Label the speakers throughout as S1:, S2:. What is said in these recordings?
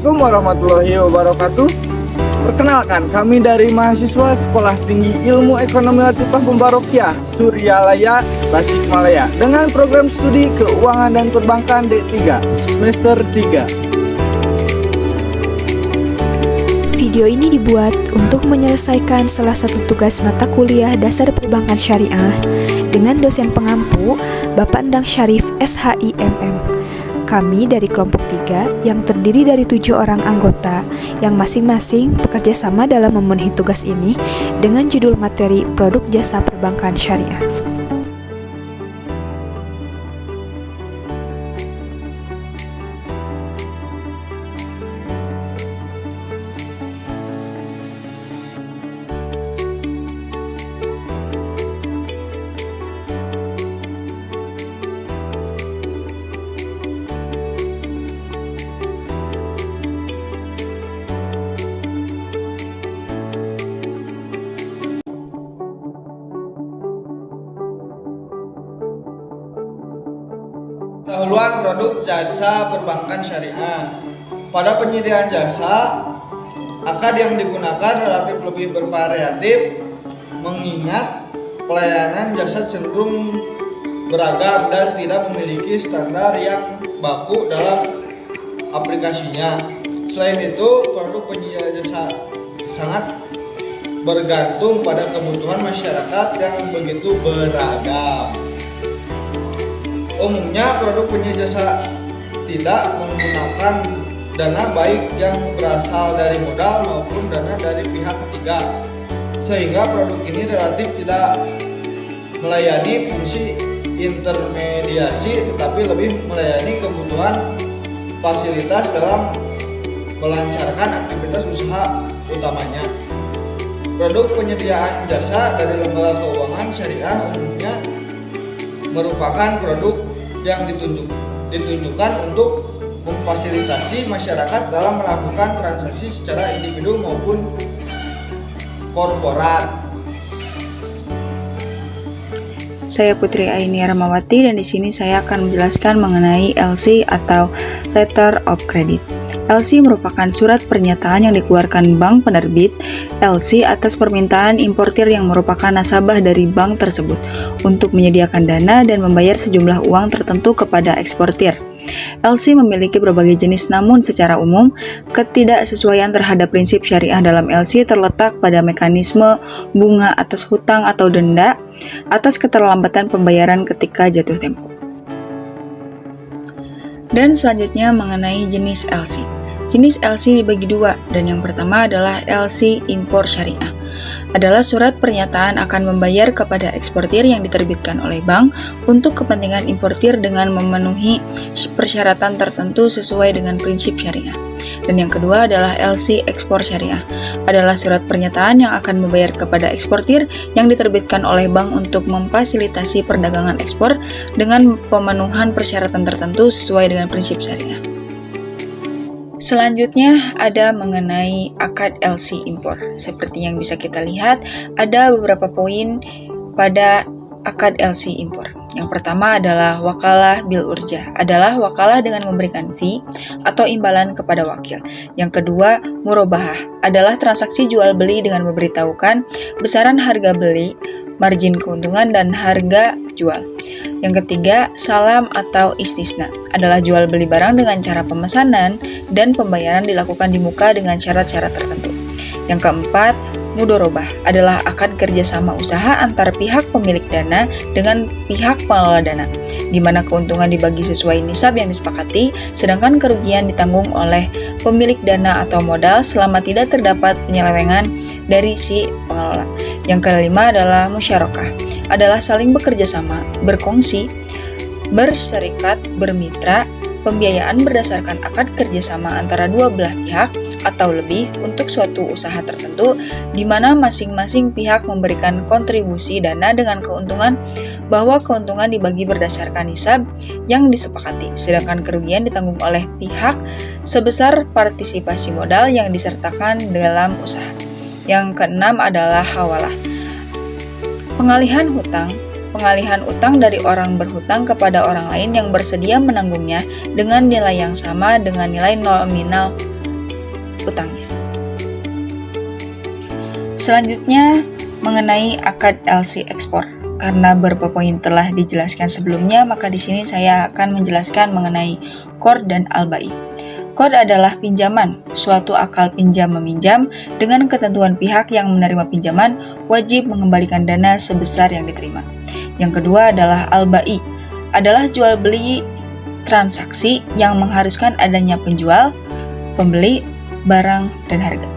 S1: Assalamualaikum warahmatullahi wabarakatuh. Perkenalkan, kami dari mahasiswa Sekolah Tinggi Ilmu Ekonomi Latifah Pembarokiah Suryalaya Tasikmalaya dengan program studi Keuangan dan Perbankan D3 semester 3.
S2: Video ini dibuat untuk menyelesaikan salah satu tugas mata kuliah dasar perbankan syariah dengan dosen pengampu Bapak Endang Syarif SHIMM. Kami dari kelompok 3 yang terdiri dari 7 orang anggota yang masing-masing bekerja sama dalam memenuhi tugas ini dengan judul materi Produk Jasa Perbankan Syariah.
S1: Pendahuluan produk jasa perbankan syariah. Pada penyediaan jasa, akad yang digunakan relatif lebih bervariatif mengingat pelayanan jasa cenderung beragam dan tidak memiliki standar yang baku dalam aplikasinya. Selain itu, produk penyedia jasa sangat bergantung pada kebutuhan masyarakat yang begitu beragam. Umumnya produk penyedia jasa tidak menggunakan dana baik yang berasal dari modal maupun dana dari pihak ketiga, sehingga produk ini relatif tidak melayani fungsi intermediasi tetapi lebih melayani kebutuhan fasilitas dalam melancarkan aktivitas usaha utamanya. Produk penyediaan jasa dari lembaga keuangan syariah umumnya merupakan produk yang ditunjukkan untuk memfasilitasi masyarakat dalam melakukan transaksi secara individu maupun korporat.
S3: Saya Putri Aini Ramawati dan di sini saya akan menjelaskan mengenai LC atau Letter of Credit. LC merupakan surat pernyataan yang dikeluarkan bank penerbit LC atas permintaan importir yang merupakan nasabah dari bank tersebut untuk menyediakan dana dan membayar sejumlah uang tertentu kepada eksportir. LC memiliki berbagai jenis, namun secara umum ketidaksesuaian terhadap prinsip syariah dalam LC terletak pada mekanisme bunga atas hutang atau denda atas keterlambatan pembayaran ketika jatuh tempo. Dan selanjutnya mengenai jenis LC. Jenis LC dibagi dua, dan yang pertama adalah LC impor syariah. Adalah surat pernyataan akan membayar kepada eksportir yang diterbitkan oleh bank untuk kepentingan importir dengan memenuhi persyaratan tertentu sesuai dengan prinsip syariah. Dan yang kedua adalah LC ekspor syariah. Adalah surat pernyataan yang akan membayar kepada eksportir yang diterbitkan oleh bank untuk memfasilitasi perdagangan ekspor dengan pemenuhan persyaratan tertentu sesuai dengan prinsip syariah. Selanjutnya ada mengenai akad LC impor. Seperti yang bisa kita lihat, ada beberapa poin pada akad LC impor. Yang pertama adalah wakalah bil urjah, adalah wakalah dengan memberikan fee atau imbalan kepada wakil. Yang kedua, murobahah, adalah transaksi jual beli dengan memberitahukan besaran harga beli, margin keuntungan, dan harga jual. Yang ketiga, salam atau istisna, adalah jual beli barang dengan cara pemesanan dan pembayaran dilakukan di muka dengan syarat-syarat tertentu. Yang keempat, mudorobah, adalah akad kerjasama usaha antar pihak pemilik dana dengan pihak pengelola dana, di mana keuntungan dibagi sesuai nisab yang disepakati, sedangkan kerugian ditanggung oleh pemilik dana atau modal selama tidak terdapat penyelewengan dari si pengelola. Yang kelima adalah musyarakah, adalah saling bekerja sama, berkongsi, berserikat, bermitra, pembiayaan berdasarkan akad kerjasama antara dua belah pihak atau lebih untuk suatu usaha tertentu, di mana masing-masing pihak memberikan kontribusi dana dengan keuntungan bahwa keuntungan dibagi berdasarkan nisab yang disepakati, sedangkan kerugian ditanggung oleh pihak sebesar partisipasi modal yang disertakan dalam usaha. Yang keenam adalah hawalah, pengalihan hutang, pengalihan utang dari orang berhutang kepada orang lain yang bersedia menanggungnya dengan nilai yang sama dengan nilai nominal utangnya. Selanjutnya, mengenai akad LC ekspor. Karena beberapa poin telah dijelaskan sebelumnya, maka di sini saya akan menjelaskan mengenai qard dan al-bai'. Qard adalah pinjaman, suatu akad pinjam-meminjam dengan ketentuan pihak yang menerima pinjaman wajib mengembalikan dana sebesar yang diterima. Yang kedua adalah al-bai', adalah jual beli transaksi yang mengharuskan adanya penjual, pembeli, barang, dan harga.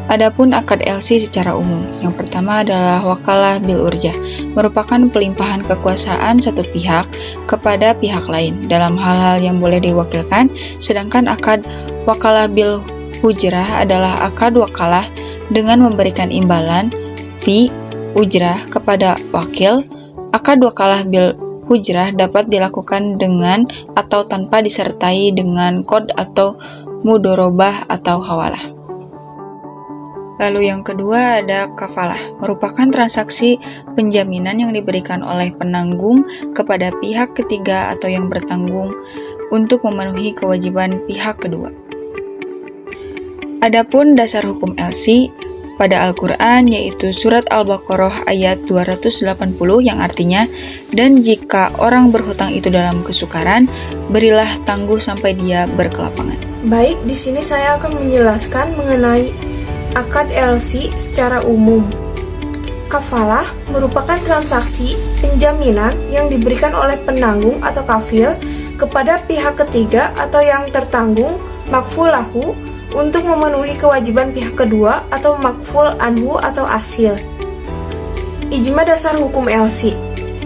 S3: Adapun akad LC secara umum, yang pertama adalah wakalah bil urjah, merupakan pelimpahan kekuasaan satu pihak kepada pihak lain dalam hal-hal yang boleh diwakilkan, sedangkan akad wakalah bil hujrah adalah akad wakalah dengan memberikan imbalan, fee, ujrah kepada wakil. Akad wakalah bil hujrah dapat dilakukan dengan atau tanpa disertai dengan qard atau mudorobah atau hawalah. Lalu yang kedua ada kafalah, merupakan transaksi penjaminan yang diberikan oleh penanggung kepada pihak ketiga atau yang bertanggung untuk memenuhi kewajiban pihak kedua. Adapun dasar hukum LC pada Al-Quran yaitu surat Al-Baqarah ayat 280 yang artinya, dan jika orang berhutang itu dalam kesukaran, berilah tangguh sampai dia berkelapangan.
S2: Baik, di sini saya akan menjelaskan mengenai akad LC secara umum. Kafalah merupakan transaksi penjaminan yang diberikan oleh penanggung atau kafil kepada pihak ketiga atau yang tertanggung makfulahu untuk memenuhi kewajiban pihak kedua atau makful anhu atau asil. Ijma dasar hukum LC.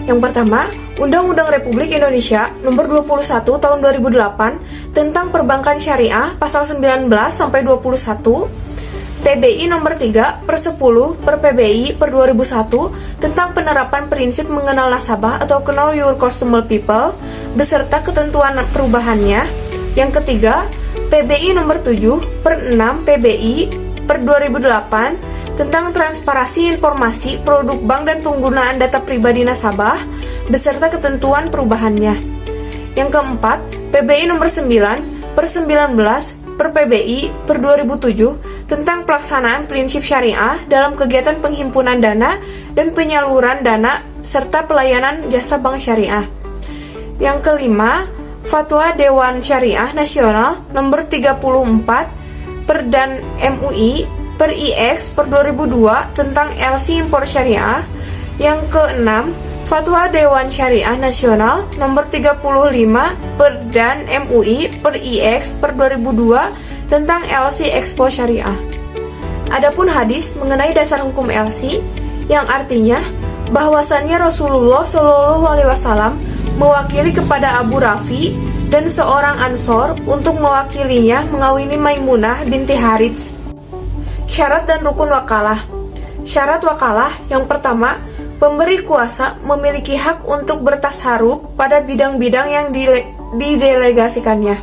S2: Yang pertama, Undang-Undang Republik Indonesia Nomor 21 Tahun 2008 tentang Perbankan Syariah Pasal 19 sampai 21, PBI Nomor 3/10/PBI per 2001 tentang penerapan prinsip mengenal nasabah atau Know Your Customer People beserta ketentuan perubahannya. Yang ketiga, PBI Nomor 7/6/PBI per 2008 tentang transparansi informasi produk bank dan penggunaan data pribadi nasabah beserta ketentuan perubahannya. Yang keempat, PBI Nomor 9/19/PBI per 2007 tentang pelaksanaan prinsip syariah dalam kegiatan penghimpunan dana dan penyaluran dana serta pelayanan jasa bank syariah. Yang kelima, Fatwa Dewan Syariah Nasional Nomor 34 per dan MUI per IX per 2002 tentang LC impor syariah. Yang keenam, Fatwa Dewan Syariah Nasional Nomor 35 per dan MUI per IX per 2002 tentang LC Expo Syariah. Adapun hadis mengenai dasar hukum LC yang artinya bahwasannya Rasulullah Shallallahu Alaihi Wasallam mewakili kepada Abu Rafi dan seorang Ansor untuk mewakilinya mengawini Maimunah binti Harits. Syarat dan rukun wakalah. Syarat wakalah yang pertama, pemberi kuasa memiliki hak untuk bertasarruf pada bidang-bidang yang didelegasikannya.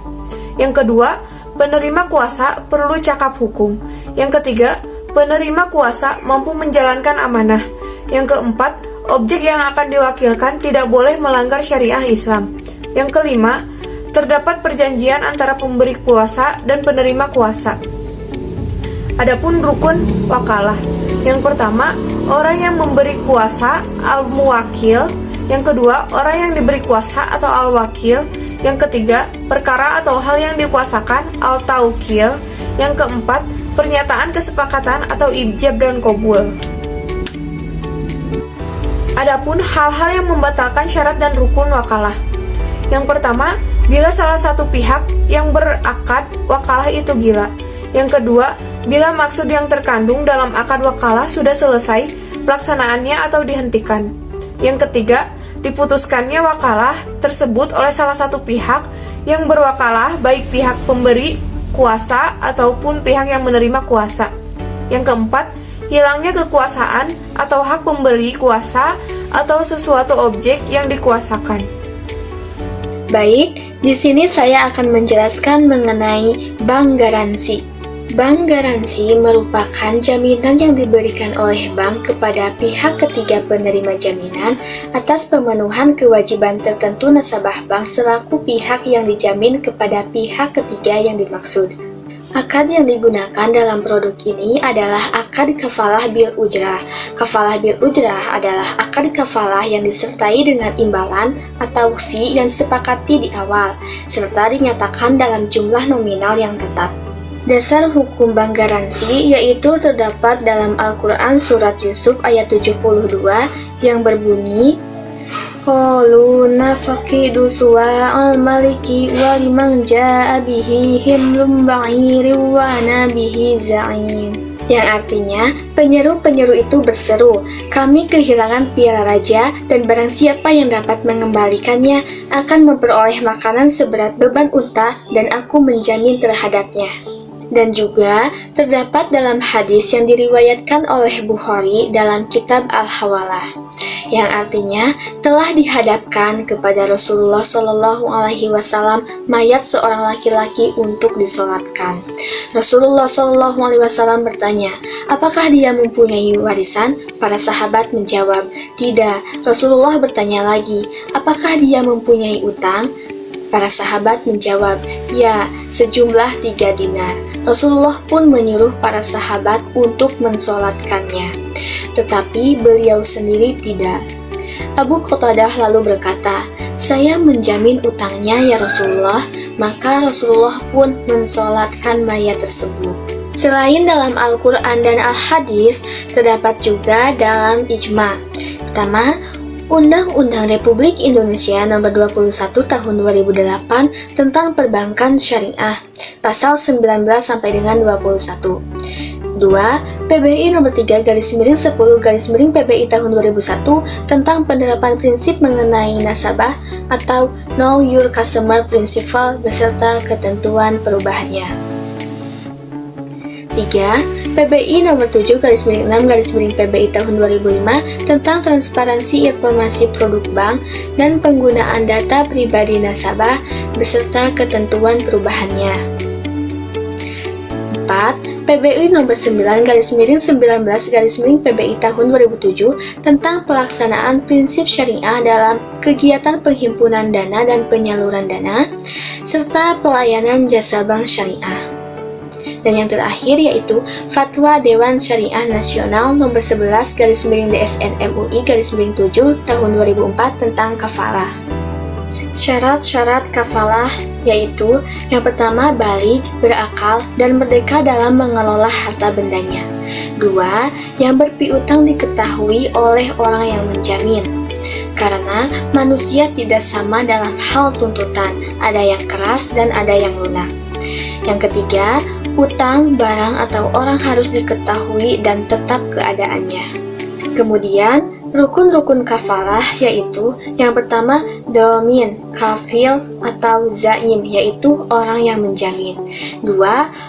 S2: Yang kedua, penerima kuasa perlu cakap hukum. Yang ketiga, penerima kuasa mampu menjalankan amanah. Yang keempat, objek yang akan diwakilkan tidak boleh melanggar syariah Islam. Yang kelima, terdapat perjanjian antara pemberi kuasa dan penerima kuasa. Adapun rukun wakalah. Yang pertama, orang yang memberi kuasa al-muwakil. Yang kedua, orang yang diberi kuasa atau al-wakil. Yang ketiga, perkara atau hal yang dikuasakan al-taukil. Yang keempat, pernyataan kesepakatan atau ijab dan qabul. Adapun hal-hal yang membatalkan syarat dan rukun wakalah. Yang pertama, bila salah satu pihak yang berakad wakalah itu gila. Yang kedua, bila maksud yang terkandung dalam akad wakalah sudah selesai pelaksanaannya atau dihentikan. Yang ketiga, diputuskannya wakalah tersebut oleh salah satu pihak yang berwakalah, baik pihak pemberi kuasa ataupun pihak yang menerima kuasa. Yang keempat, hilangnya kekuasaan atau hak pemberi kuasa atau sesuatu objek yang dikuasakan.
S4: Baik, di sini saya akan menjelaskan mengenai bank garansi. Bank garansi merupakan jaminan yang diberikan oleh bank kepada pihak ketiga penerima jaminan atas pemenuhan kewajiban tertentu nasabah bank selaku pihak yang dijamin kepada pihak ketiga yang dimaksud. Akad yang digunakan dalam produk ini adalah akad kafalah bil ujrah. Kafalah bil ujrah adalah akad kafalah yang disertai dengan imbalan atau fee yang disepakati di awal, serta dinyatakan dalam jumlah nominal yang tetap. Dasar hukum bank garansi yaitu terdapat dalam Al-Quran Surat Yusuf ayat 72 yang berbunyi, Qalu nafaqidu suwa'al maliki waliman ja'a bihi himlum ba'iri wa nabihi za'im. Yang artinya, penyeru-penyeru itu berseru, kami kehilangan piala raja dan barang siapa yang dapat mengembalikannya akan memperoleh makanan seberat beban unta dan aku menjamin terhadapnya. Dan juga terdapat dalam hadis yang diriwayatkan oleh Bukhari dalam kitab Al-Hawalah, yang artinya telah dihadapkan kepada Rasulullah Shallallahu Alaihi Wasallam mayat seorang laki-laki untuk disolatkan. Rasulullah Shallallahu Alaihi Wasallam bertanya, apakah dia mempunyai warisan? Para sahabat menjawab, tidak. Rasulullah bertanya lagi, apakah dia mempunyai utang? Para sahabat menjawab, ya, sejumlah 3 dinar. Rasulullah pun menyuruh para sahabat untuk mensolatkannya, tetapi beliau sendiri tidak. Abu Qatadah lalu berkata, saya menjamin utangnya ya Rasulullah, maka Rasulullah pun mensolatkan mayat tersebut. Selain dalam Al-Quran dan Al-Hadis, terdapat juga dalam ijma. Pertama, Undang-Undang Republik Indonesia Nomor 21 Tahun 2008 tentang Perbankan Syariah, Pasal 19 sampai dengan 21. 2. PBI Nomor 3 /10 /PBI Tahun 2001 tentang penerapan prinsip mengenai nasabah atau Know Your Customer Principle beserta ketentuan perubahannya. 3. PBI Nomor 7 /6 /PBI Tahun 2005 tentang transparansi informasi produk bank dan penggunaan data pribadi nasabah beserta ketentuan perubahannya. 4. PBI Nomor 9 /19 /PBI Tahun 2007 tentang pelaksanaan prinsip syariah dalam kegiatan penghimpunan dana dan penyaluran dana serta pelayanan jasa bank syariah. Dan yang terakhir yaitu Fatwa Dewan Syariah Nasional Nomor 11 /DSN MUI /7 Tahun 2004 tentang kafalah. Syarat-syarat kafalah yaitu yang pertama balik, berakal, dan merdeka dalam mengelola harta bendanya. 2. Yang berpiutang diketahui oleh orang yang menjamin. Karena manusia tidak sama dalam hal tuntutan, ada yang keras dan ada yang lunak. Yang ketiga, utang, barang, atau orang harus diketahui dan tetap keadaannya. Kemudian, rukun-rukun kafalah yaitu yang pertama domin, kafil, atau zaim yaitu orang yang menjamin. 2.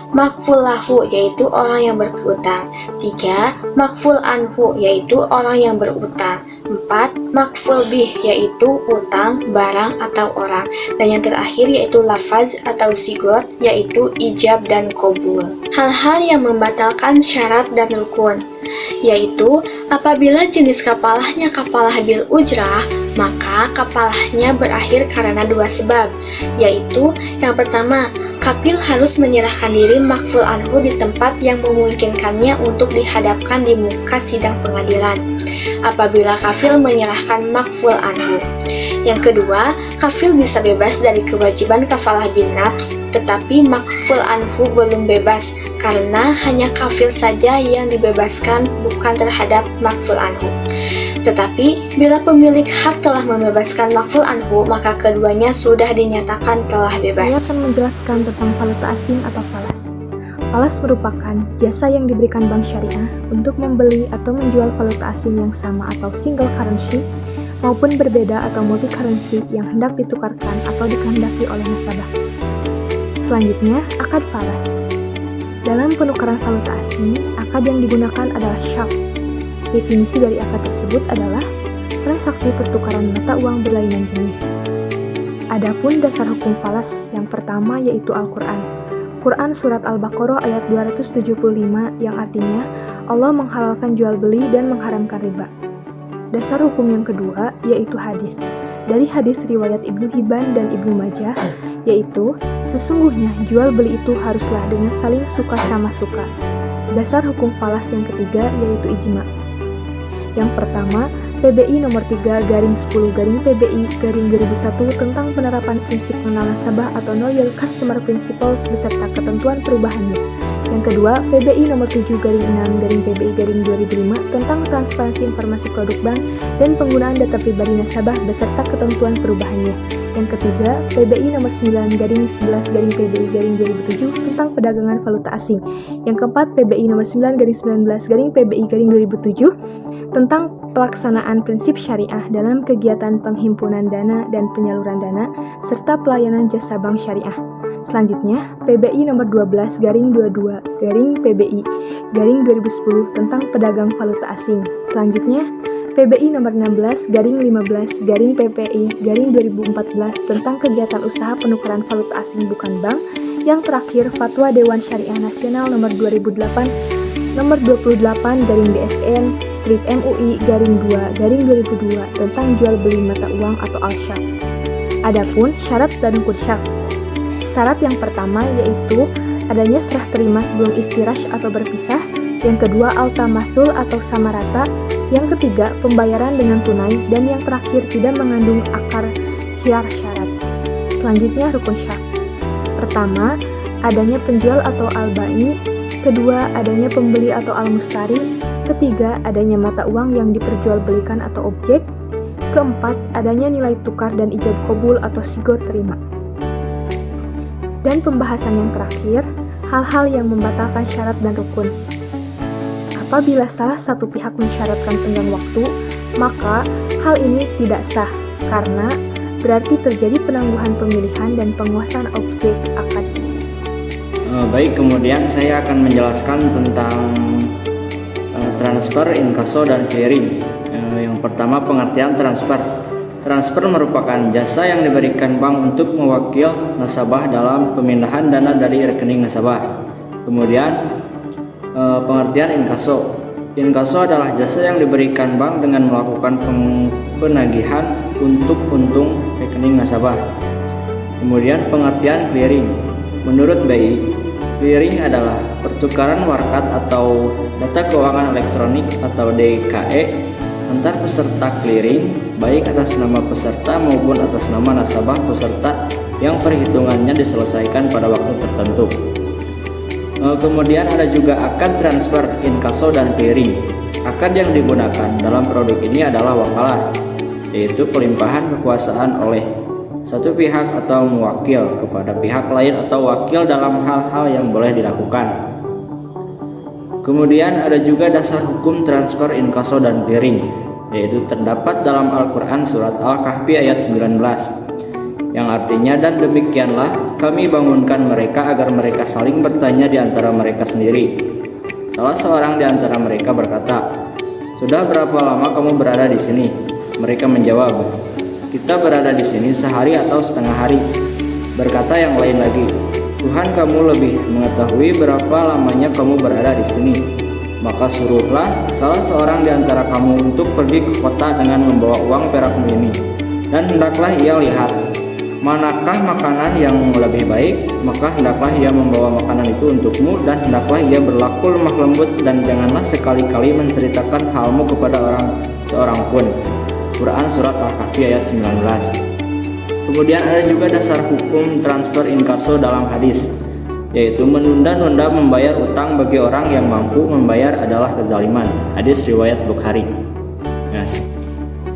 S4: Makful lahu yaitu orang yang berpiutang. 3. Makful anhu yaitu orang yang berutang. 4. Makful bih yaitu utang, barang, atau orang. Dan yang terakhir yaitu lafaz atau sigot yaitu ijab dan qabul. Hal-hal yang membatalkan syarat dan rukun yaitu apabila jenis kapalahnya kapalah bil ujrah, maka kapalahnya berakhir karena 2 sebab, yaitu yang pertama, kapil harus menyerahkan diri makful anhu di tempat yang memungkinkannya untuk dihadapkan di muka sidang pengadilan apabila kafil menyerahkan makful anhu. Yang kedua, kafil bisa bebas dari kewajiban kafalah bin nafs, tetapi makful anhu belum bebas karena hanya kafil saja yang dibebaskan, bukan terhadap makful anhu. Tetapi bila pemilik hak telah membebaskan makful anhu, maka keduanya sudah dinyatakan telah bebas.
S2: Saya akan menjelaskan tentang valuta asing atau falas. Falas merupakan jasa yang diberikan bank syariah untuk membeli atau menjual valuta asing yang sama atau single currency maupun berbeda atau multi currency yang hendak ditukarkan atau dikehendaki oleh nasabah. Selanjutnya, akad falas. Dalam penukaran valuta asing, akad yang digunakan adalah syaf. Definisi dari akad tersebut adalah transaksi pertukaran mata uang berlainan jenis. Adapun dasar hukum falas yang pertama yaitu Al-Quran. Quran Surat Al-Baqarah ayat 275 yang artinya Allah menghalalkan jual beli dan mengharamkan riba. Dasar hukum yang kedua yaitu hadis. Dari hadis riwayat Ibnu Hibban dan Ibnu Majah yaitu sesungguhnya jual beli itu haruslah dengan saling suka sama suka. Dasar hukum falas yang ketiga yaitu ijma. Yang pertama, PBI nomor 3/10/PBI/2001 tentang penerapan prinsip mengenal nasabah atau Know Your Customer Principles beserta ketentuan perubahannya. Yang kedua, PBI nomor 7/6/PBI/2005 tentang transparansi informasi produk bank dan penggunaan data pribadi nasabah beserta ketentuan perubahannya. Yang ketiga, PBI nomor 9/11/PBI/2007 tentang perdagangan valuta asing. Yang keempat, PBI nomor 9/19/PBI/2007 tentang pelaksanaan prinsip syariah dalam kegiatan penghimpunan dana dan penyaluran dana serta pelayanan jasa bank syariah. Selanjutnya, PBI nomor 12/22/PBI/2010 tentang pedagang valuta asing. Selanjutnya, PBI nomor 16/15/PPI/2014 tentang kegiatan usaha penukaran valuta asing bukan bank. Yang terakhir, Fatwa Dewan Syariah Nasional nomor 2008/28/DSN/MUI/2/2002 tentang jual beli mata uang atau al-syark. Adapun syarat dan rukun syark. Syarat yang pertama yaitu adanya serah terima sebelum iftirash atau berpisah. Yang kedua, al-tamasul atau sama rata. Yang ketiga, pembayaran dengan tunai. Dan yang terakhir, tidak mengandung akar khiyar syarat. Selanjutnya, rukun syarat. Pertama, adanya penjual atau al-ba'i. Kedua, adanya pembeli atau al-mustari. Ketiga, adanya mata uang yang diperjualbelikan atau objek. Keempat, adanya nilai tukar dan ijab qabul atau sigo terima. Dan pembahasan yang terakhir, hal-hal yang membatalkan syarat dan rukun. Apabila salah satu pihak mensyaratkan tenggang waktu, maka hal ini tidak sah karena berarti terjadi penangguhan pemilihan dan penguasaan objek akad.
S5: Baik, kemudian saya akan menjelaskan tentang transfer, inkaso, dan clearing. Yang pertama, pengertian transfer. Transfer merupakan jasa yang diberikan bank untuk mewakil nasabah dalam pemindahan dana dari rekening nasabah. Kemudian pengertian inkaso. Inkaso adalah jasa yang diberikan bank dengan melakukan penagihan untuk untung rekening nasabah. Kemudian pengertian clearing. Menurut BI, clearing adalah pertukaran warkat atau data keuangan elektronik atau DKE antar peserta clearing, baik atas nama peserta maupun atas nama nasabah peserta yang perhitungannya diselesaikan pada waktu tertentu. Kemudian ada juga akad transfer, inkaso, dan clearing. Akad yang digunakan dalam produk ini adalah wakalah, yaitu pelimpahan kekuasaan oleh satu pihak atau mewakil kepada pihak lain atau wakil dalam hal-hal yang boleh dilakukan. Kemudian ada juga dasar hukum transfer, inkaso, dan clearing, yaitu terdapat dalam Al-Quran surat Al-Kahfi ayat 19, yang artinya, dan demikianlah kami bangunkan mereka agar mereka saling bertanya di antara mereka sendiri. Salah seorang di antara mereka berkata, "Sudah berapa lama kamu berada di sini?" Mereka menjawab, "Kita berada di sini sehari atau setengah hari." Berkata yang lain lagi, "Tuhan kamu lebih mengetahui berapa lamanya kamu berada di sini. Maka suruhlah salah seorang di antara kamu untuk pergi ke kota dengan membawa uang perakmu ini, dan hendaklah ia lihat manakah makanan yang lebih baik, maka hendaklah ia membawa makanan itu untukmu, dan hendaklah ia berlaku lemah lembut, dan janganlah sekali-kali menceritakan halmu kepada seorang pun." Quran surat Al-Kahfi ayat 19. Kemudian ada juga dasar hukum transfer inkaso dalam hadis, yaitu menunda-nunda membayar utang bagi orang yang mampu membayar adalah kezaliman. Hadis riwayat Bukhari. Yes.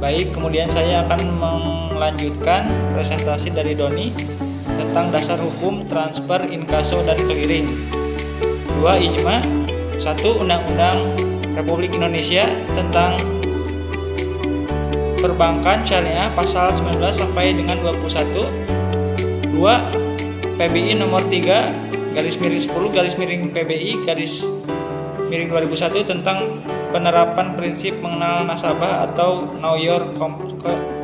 S6: Baik, kemudian saya akan melanjutkan presentasi dari Doni tentang dasar hukum transfer, inkaso, dan clearing. 2. Ijma. 1. Undang-Undang Republik Indonesia tentang Perbankan Syariah pasal 19 sampai dengan 21. 2. PBI nomor 3/10/PBI/2001 tentang penerapan prinsip mengenal nasabah atau Know Your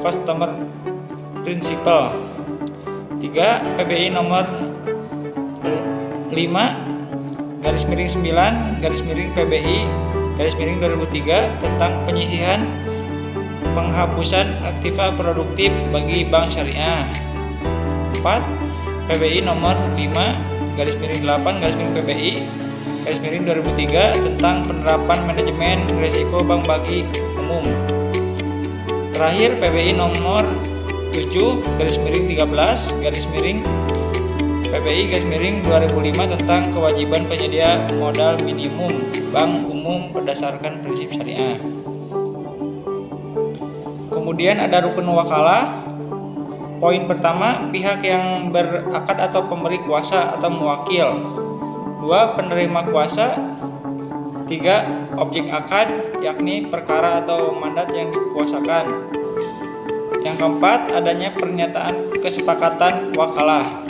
S6: Customer Principle. 3. PBI nomor 5/9/PBI/2003 tentang penyisihan penghapusan aktiva produktif bagi bank syariah. 4. PBI nomor 5/8/PBI/2003 tentang penerapan manajemen risiko bank bagi umum. Terakhir PBI nomor 7/13/PBI/2005 tentang kewajiban penyedia modal minimum bank umum berdasarkan prinsip syariah. Kemudian ada rukun wakalah. Poin pertama, pihak yang berakad atau pemberi kuasa atau mewakil. 2. Penerima kuasa. 3. Objek akad, yakni perkara atau mandat yang dikuasakan. Yang keempat, adanya pernyataan kesepakatan wakalah.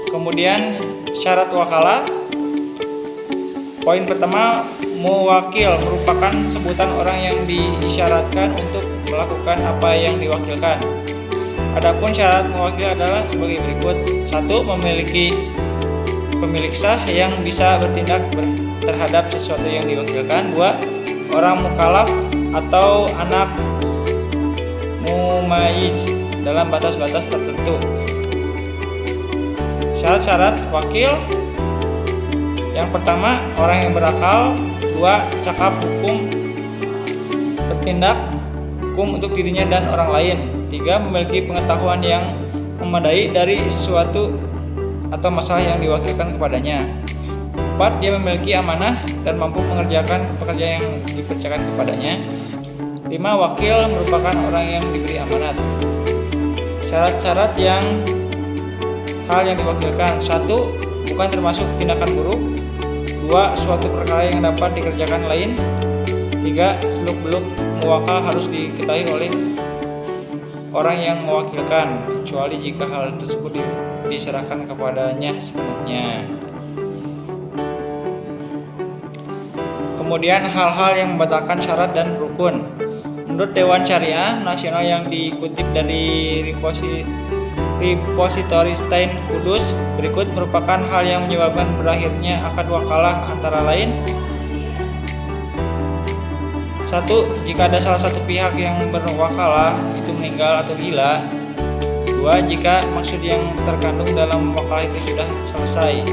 S6: Kemudian syarat wakalah. Poin pertama, mewakil merupakan sebutan orang yang diisyaratkan untuk melakukan apa yang diwakilkan. Adapun syarat mewakil adalah sebagai berikut. 1. Memiliki pemilik sah yang bisa bertindak terhadap sesuatu yang diwakilkan. 2. Orang mukallaf atau anak mumayyiz dalam batas-batas tertentu. Syarat-syarat wakil. Yang pertama, orang yang berakal. 2. Cakap hukum, bertindak hukum untuk dirinya dan orang lain. 3. Memiliki pengetahuan yang memadai dari sesuatu atau masalah yang diwakilkan kepadanya. 4. Dia memiliki amanah dan mampu mengerjakan pekerjaan yang dipercayakan kepadanya. 5. Wakil merupakan orang yang diberi amanat. Syarat-syarat hal yang diwakilkan. 1. Bukan termasuk tindakan buruk. 2. Suatu perkara yang dapat dikerjakan lain. 3. Seluk-beluk muwakal harus diketahui oleh orang yang mewakilkan, kecuali jika hal tersebut diserahkan kepadanya sepenuhnya. Kemudian hal-hal yang membatalkan syarat dan rukun. Menurut Dewan Syariah Nasional yang dikutip dari Repository Stein Kudus, berikut merupakan hal yang menyebabkan berakhirnya akad wakalah antara lain. 1. Jika ada salah satu pihak yang berwakalah itu meninggal atau gila. 2. Jika maksud yang terkandung dalam wakalah itu sudah selesai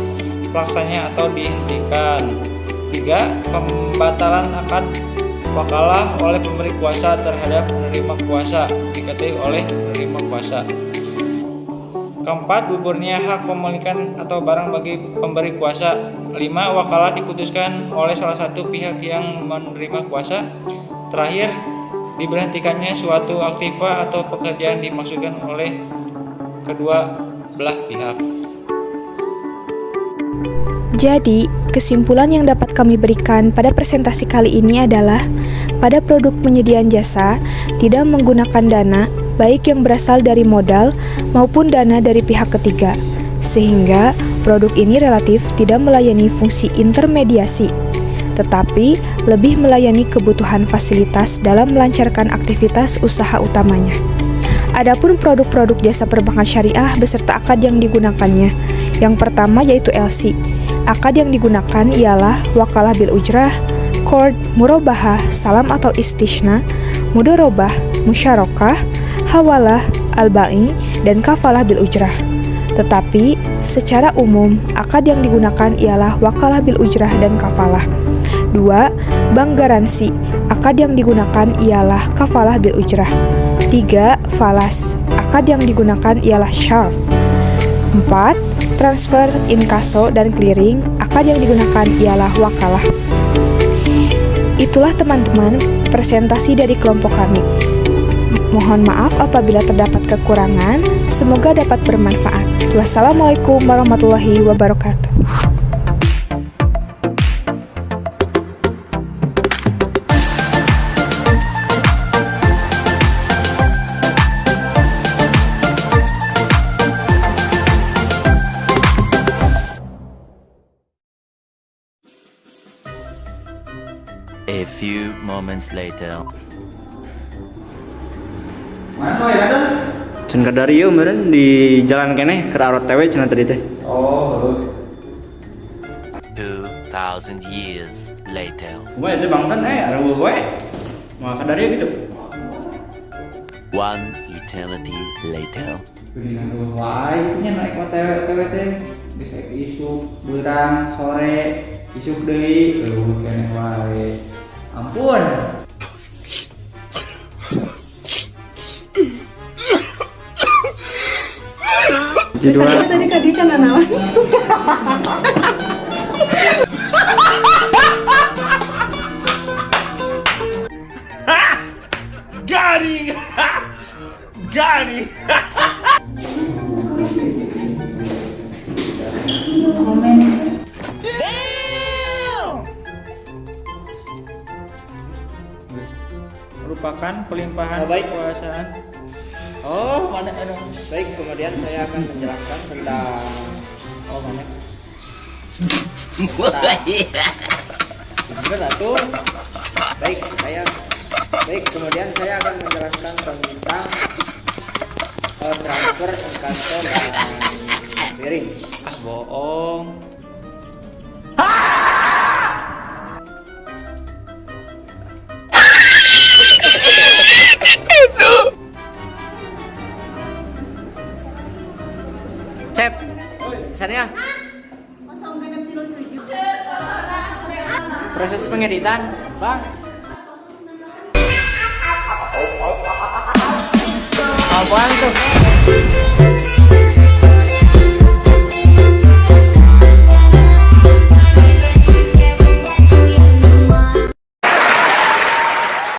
S6: pelaksananya atau dihentikan. 3. Pembatalan akad wakalah oleh pemberi kuasa terhadap penerima kuasa diketahui oleh penerima kuasa. Keempat, gugurnya hak pemilikan atau barang bagi pemberi kuasa. 5. Wakalah diputuskan oleh salah satu pihak yang menerima kuasa. Terakhir, diberhentikannya suatu aktiva atau pekerjaan dimaksudkan oleh kedua belah pihak.
S2: Jadi, kesimpulan yang dapat kami berikan pada presentasi kali ini adalah pada produk penyediaan jasa tidak menggunakan dana baik yang berasal dari modal maupun dana dari pihak ketiga, sehingga produk ini relatif tidak melayani fungsi intermediasi, tetapi lebih melayani kebutuhan fasilitas dalam melancarkan aktivitas usaha utamanya. Adapun produk-produk jasa perbankan syariah beserta akad yang digunakannya, yang pertama yaitu LC. Akad yang digunakan ialah wakalah bil ujrah, qard, murabahah, salam atau istishna, mudorobah, musyarakah, hawalah, al-ba'i, dan kafalah bil ujrah. Tetapi secara umum akad yang digunakan ialah wakalah bil ujrah dan kafalah. 2. Bank garansi. Akad yang digunakan ialah kafalah bil ujrah. 3. Falas. Akad yang digunakan ialah syarf. 4. Transfer, inkaso, dan clearing. Akad yang digunakan ialah wakalah. Itulah teman-teman presentasi dari kelompok kami. Mohon maaf apabila terdapat kekurangan, semoga dapat bermanfaat. Wassalamualaikum warahmatullahi wabarakatuh.
S7: A few moments later.
S1: Mana ya dan?
S5: Can kadari ieu meureun di jalan keneh keur arot tewe cenah tadi teh.
S1: Oh,
S7: 2,000 years later.
S5: Kumaha teh bangsan ada we. Mah kadari gitu.
S7: 1 eternity later.
S8: Kuningan wae nya naik OTW teh bisa isu berang sore isuk deui kene wae. Ampun.
S9: Biasanya tadi kadi kan naon?
S10: Garing. Garing.
S6: Merupakan pelimpahan
S5: Oh, baik.
S6: kekuasaan.
S5: Oh, mana baik, kemudian saya akan menjelaskan tentang mana? Bener atuh. Baik, kemudian saya akan menjelaskan tentang transfer inkasso dan clearing.
S6: Ah, bohong.
S5: Cep, kesannya proses pengeditan, Bang. Apaan tuh?